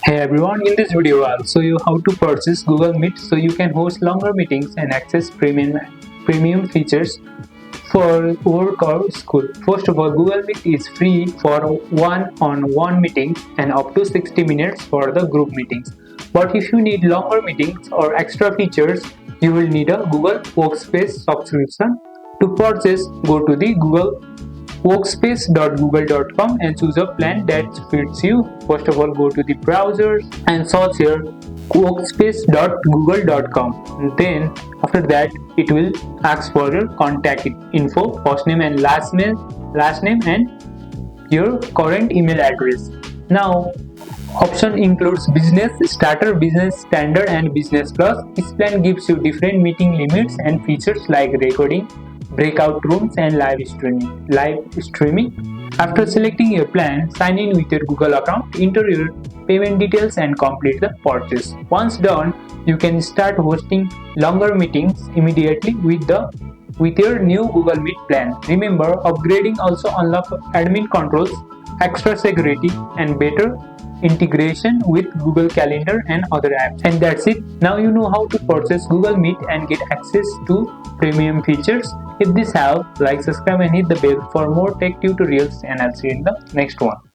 Hey everyone, in this video I'll show you how to purchase Google Meet so you can host longer meetings and access premium features for work or school. First of all, Google Meet is free for one-on-one meetings and up to 60 minutes for the group meetings. But if you need longer meetings or extra features, you will need a Google Workspace subscription. To purchase, go to the Google workspace.google.com and choose a plan that fits you. First of all, go to the browser and search here workspace.google.com. Then after that it will ask for your contact info, first name and last name and your current email address. Now option includes business starter, business standard and business plus. This plan gives you different meeting limits and features like recording, breakout rooms and live streaming. After selecting your plan, sign in with your Google account, enter your payment details and complete the purchase. Once done, you can start hosting longer meetings immediately with your new Google Meet plan. Remember, upgrading also unlocks admin controls, extra security and better integration with Google Calendar and other apps. And that's it. Now you know how to purchase Google Meet and get access to premium features. If this helped, like, subscribe and hit the bell for more tech tutorials, and I'll see you in the next one.